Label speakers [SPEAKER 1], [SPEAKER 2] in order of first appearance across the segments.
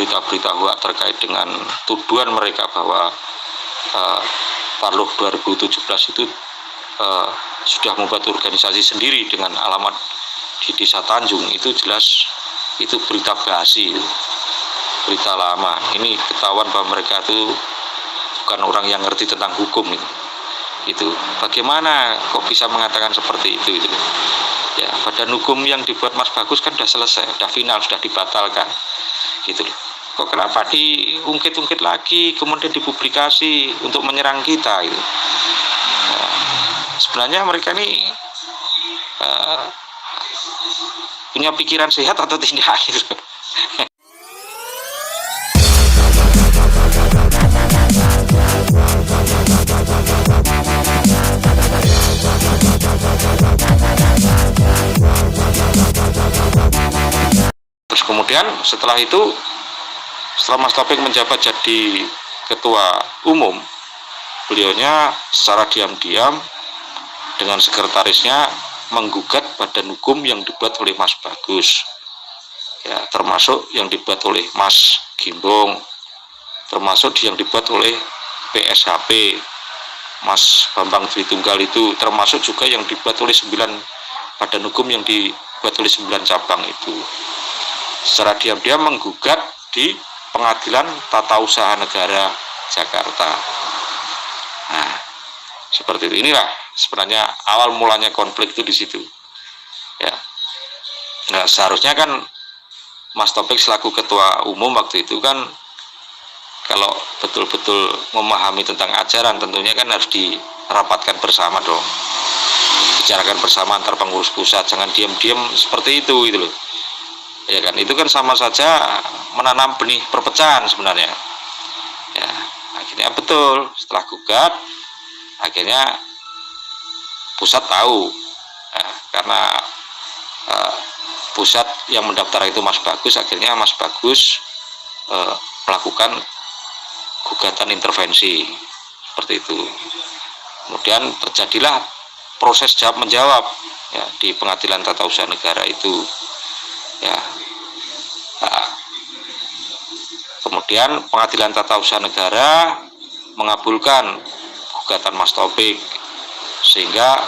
[SPEAKER 1] berita-berita hoax terkait dengan tuduhan mereka bahwa Parluh 2017 itu sudah membuat organisasi sendiri dengan alamat di Desa Tanjung. Itu jelas itu berita basi, berita lama. Ini ketahuan bahwa mereka itu bukan orang yang ngerti tentang hukum itu. Bagaimana kok bisa mengatakan seperti itu? Ya, badan hukum yang dibuat Mas Bagus kan sudah selesai, sudah final, sudah dibatalkan gitu. Kok kenapa diungkit-ungkit lagi, kemudian dipublikasi untuk menyerang kita gitu. Sebenarnya mereka ini punya pikiran sehat atau tidak gitu. Terus kemudian setelah Mas Taufik menjabat jadi ketua umum, beliaunya secara diam-diam dengan sekretarisnya menggugat badan hukum yang dibuat oleh Mas Bagus, ya, termasuk yang dibuat oleh Mas Gimbong, termasuk yang dibuat oleh PSHP Mas Bambang Tritunggal itu, termasuk juga yang dibuat oleh 9 badan hukum yang dibuat oleh 9 cabang itu. Secara diam-diam menggugat di Pengadilan Tata Usaha Negara Jakarta. Nah, seperti itu. Inilah sebenarnya awal mulanya konflik itu di situ. Ya. Nah, seharusnya kan Mas Taufik selaku ketua umum waktu itu kan kalau betul-betul memahami tentang ajaran tentunya kan harus dirapatkan bersama dong. Bicarakan bersama antar pengurus pusat, jangan diam-diam seperti itu gitu loh. Ya kan, itu kan sama saja menanam benih perpecahan sebenarnya. Ya, akhirnya betul setelah gugat, akhirnya pusat tahu, ya, karena pusat yang mendaftar itu Mas Bagus, akhirnya Mas Bagus melakukan gugatan intervensi seperti itu. Kemudian terjadilah proses jawab menjawab, ya, di Pengadilan Tata Usaha Negara itu. Ya, nah, kemudian Pengadilan Tata Usaha Negara mengabulkan gugatan Mas Taufik, sehingga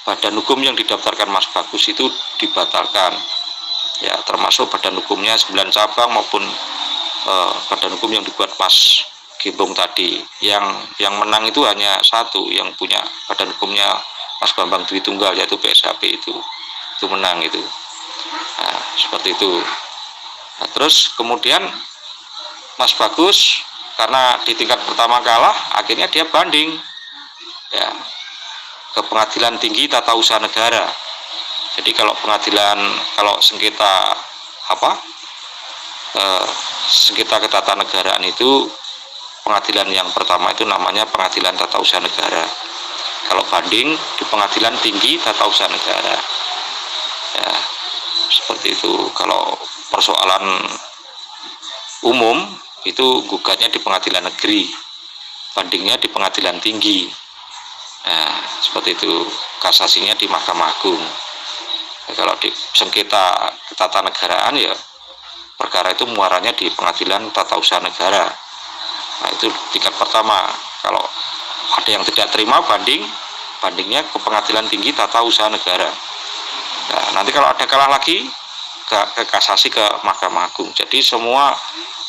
[SPEAKER 1] badan hukum yang didaftarkan Mas Bagus itu dibatalkan, ya, termasuk badan hukumnya 9 cabang maupun badan hukum yang dibuat Mas Gimbong tadi. Yang menang itu hanya satu, yang punya badan hukumnya Mas Bambang Tritunggal, yaitu PSHP itu menang itu. Nah, seperti itu. Nah, terus kemudian Mas Bagus karena di tingkat pertama kalah, akhirnya dia banding, ya, ke Pengadilan Tinggi Tata Usaha Negara. Jadi kalau sengketa sengketa ketatanegaraan itu, pengadilan yang pertama itu namanya Pengadilan Tata Usaha Negara. Kalau banding di Pengadilan Tinggi Tata Usaha Negara. Ya, seperti itu. Kalau persoalan umum itu gugatnya di pengadilan negeri, bandingnya di pengadilan tinggi. Nah, seperti itu. Kasasinya di Mahkamah Agung. Nah, kalau di sengketa ketatanegaraan, ya perkara itu muaranya di Pengadilan Tata Usaha Negara. Nah, itu tingkat pertama. Kalau ada yang tidak terima, bandingnya ke Pengadilan Tinggi Tata Usaha Negara. Nah, nanti kalau ada kalah lagi ke kasasi ke Mahkamah Agung. Jadi semua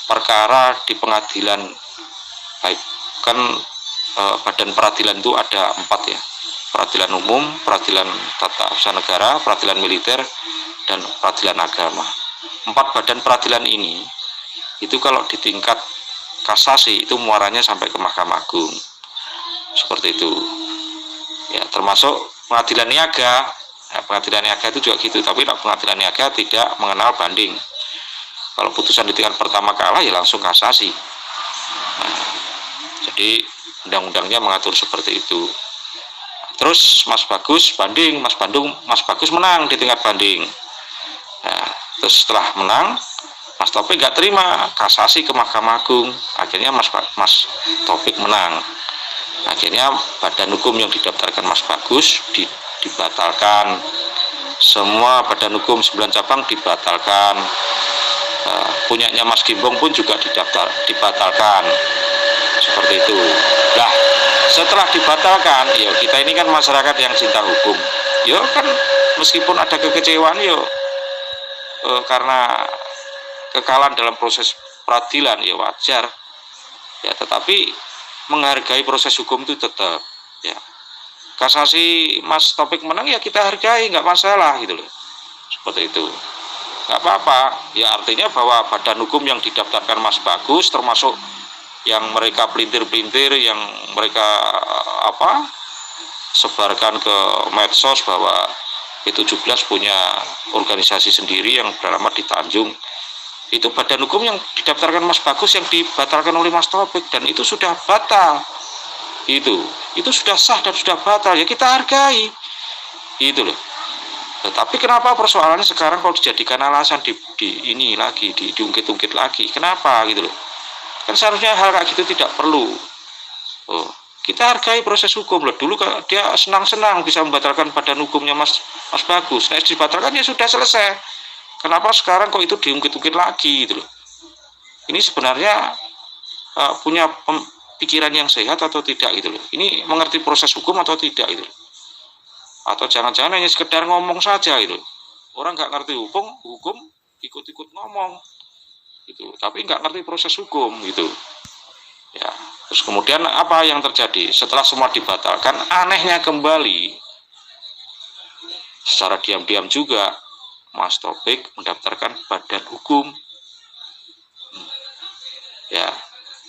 [SPEAKER 1] perkara di pengadilan, baik kan badan peradilan itu ada 4 ya, peradilan umum, peradilan tata usaha negara, peradilan militer, dan peradilan agama. 4 badan peradilan ini itu kalau di tingkat kasasi itu muaranya sampai ke Mahkamah Agung, seperti itu ya, termasuk pengadilan niaga. Nah, pengadilan niaga itu juga gitu, tapi pengadilan niaga tidak mengenal banding. Kalau putusan di tingkat pertama kalah, ya langsung kasasi. Nah, jadi undang-undangnya mengatur seperti itu. Terus Mas Bagus banding, Mas Bagus menang di tingkat banding. Nah, terus setelah menang, Mas Taufik nggak terima, kasasi ke Mahkamah Agung. Akhirnya Mas Taufik menang. Akhirnya badan hukum yang didaftarkan Mas Bagus dibatalkan. Semua badan hukum 9 cabang dibatalkan. Punyanya Mas Gimbong pun juga dibatalkan. Seperti itu. Nah, setelah dibatalkan, ya kita ini kan masyarakat yang cinta hukum. Ya kan meskipun ada kekecewaan, ya karena kekalahan dalam proses peradilan ya wajar. Ya, tetapi menghargai proses hukum itu tetap. Ya. Kasasi Mas Taufik menang ya kita hargai, nggak masalah gitu loh. Seperti itu. Nggak apa-apa. Ya artinya bahwa badan hukum yang didaftarkan Mas Bagus termasuk yang mereka pelintir-pelintir, yang mereka sebarkan ke medsos bahwa P17 punya organisasi sendiri yang bernama di Tanjung. Itu badan hukum yang didaftarkan Mas Bagus yang dibatalkan oleh Mas Taufik, dan itu sudah batal. Itu sudah sah dan sudah batal, ya kita hargai. Itu loh. Tetapi kenapa persoalannya sekarang kalau dijadikan alasan ini lagi, diungkit-ungkit lagi? Kenapa gitu loh? Kan seharusnya hal kayak gitu tidak perlu. Kita hargai proses hukum loh. Dulu dia senang-senang bisa membatalkan badan hukumnya Mas Bagus. Nah, dibatalkan ya sudah selesai. Kenapa sekarang kok itu diungkit-ungkit lagi gitu loh? Ini sebenarnya punya pikiran yang sehat atau tidak gitu loh. Ini mengerti proses hukum atau tidak gitu loh. Atau jangan-jangan hanya sekedar ngomong saja gitu. Orang nggak ngerti hukum ikut-ikut ngomong gitu, tapi nggak ngerti proses hukum gitu. Ya, terus kemudian apa yang terjadi setelah semua dibatalkan? Anehnya kembali, secara diam-diam juga Mas Taufik mendaftarkan badan hukum. Ya,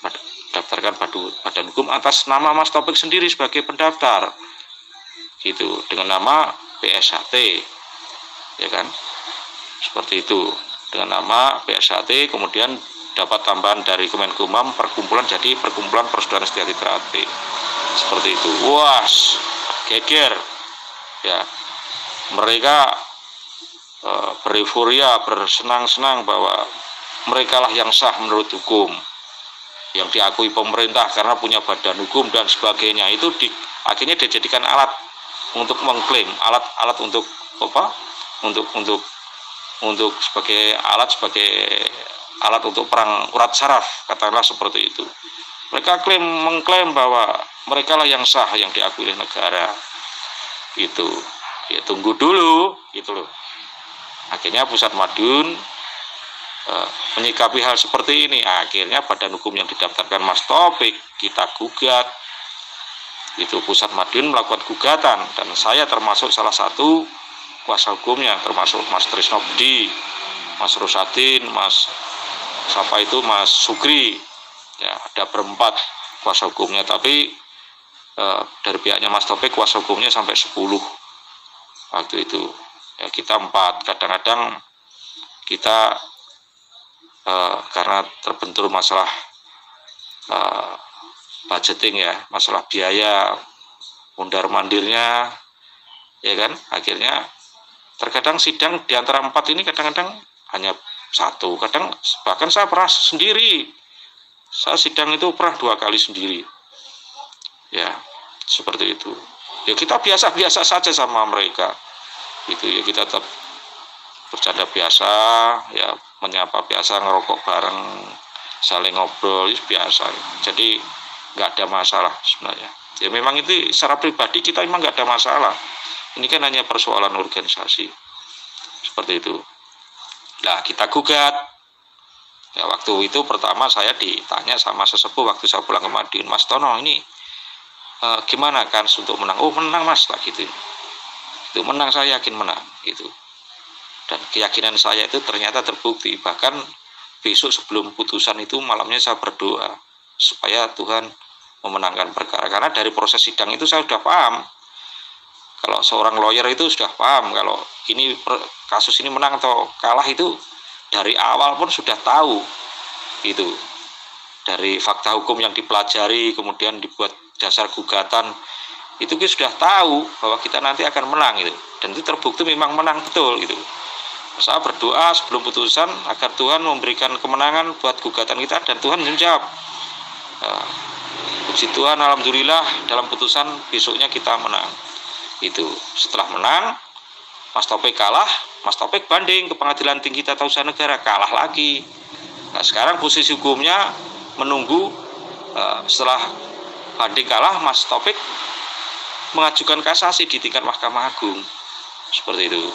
[SPEAKER 1] mendaftarkan badan hukum atas nama Mas Taufik sendiri sebagai pendaftar, gitu, dengan nama PSHT, ya kan, seperti itu, dengan nama PSHT, kemudian dapat tambahan dari Kemenkumham, jadi Perkumpulan Persaudaraan Setia Tritati, seperti itu. Wah, geger, ya, mereka bereforia, bersenang-senang bahwa mereka lah yang sah menurut hukum, yang diakui pemerintah karena punya badan hukum dan sebagainya. Itu akhirnya dijadikan alat untuk mengklaim, alat untuk apa? Untuk sebagai alat untuk perang urat saraf, katakanlah seperti itu. Mereka mengklaim bahwa mereka lah yang sah, yang diakui oleh negara. Itu ya tunggu dulu gitu loh. Akhirnya Pusat Madiun menyikapi hal seperti ini. Akhirnya badan hukum yang didaftarkan Mas Taufik kita gugat. Itu Pusat Madiun melakukan gugatan, dan saya termasuk salah satu kuasa hukumnya, termasuk Mas Trisno Budi, Mas Rosadin, Mas Sugri. Ya, ada berempat kuasa hukumnya, tapi dari pihaknya Mas Taufik kuasa hukumnya sampai 10 waktu itu. Ya, kita 4. Kadang-kadang kita karena terbentur masalah budgeting ya, masalah biaya mundar-mandirnya, ya kan, akhirnya terkadang sidang di antara 4 ini kadang-kadang hanya 1, kadang bahkan saya pernah sendiri, saya sidang itu pernah 2 kali sendiri, ya seperti itu. Ya kita biasa-biasa saja sama mereka, gitu ya, kita tetap bercanda biasa, ya menyapa biasa, ngerokok bareng, saling ngobrol biasa. Jadi nggak ada masalah sebenarnya. Ya memang itu secara pribadi kita memang nggak ada masalah. Ini kan hanya persoalan organisasi, seperti itu. Nah, kita gugat. Ya, waktu itu pertama saya ditanya sama sesepuh waktu saya pulang ke Madiun, Mas Tono ini gimana kan untuk menang? Oh menang Mas lah gitu. Itu menang, saya yakin menang gitu. Dan keyakinan saya itu ternyata terbukti. Bahkan besok sebelum putusan itu malamnya saya berdoa supaya Tuhan memenangkan perkara. Karena dari proses sidang itu saya sudah paham. Kalau seorang lawyer itu sudah paham kalau ini kasus ini menang atau kalah itu dari awal pun sudah tahu. Itu dari fakta hukum yang dipelajari, kemudian dibuat dasar gugatan, itu kita sudah tahu bahwa kita nanti akan menang gitu, dan itu terbukti memang menang betul gitu. Saya berdoa sebelum putusan agar Tuhan memberikan kemenangan buat gugatan kita, dan Tuhan menjawab. Puji Tuhan, alhamdulillah dalam putusan besoknya kita menang. Itu setelah menang, Mas Taufik kalah, Mas Taufik banding ke Pengadilan Tinggi Tata Usaha Negara, kalah lagi. Nah, sekarang posisi hukumnya menunggu setelah banding kalah, Mas Taufik mengajukan kasasi di tingkat Mahkamah Agung. Seperti itu.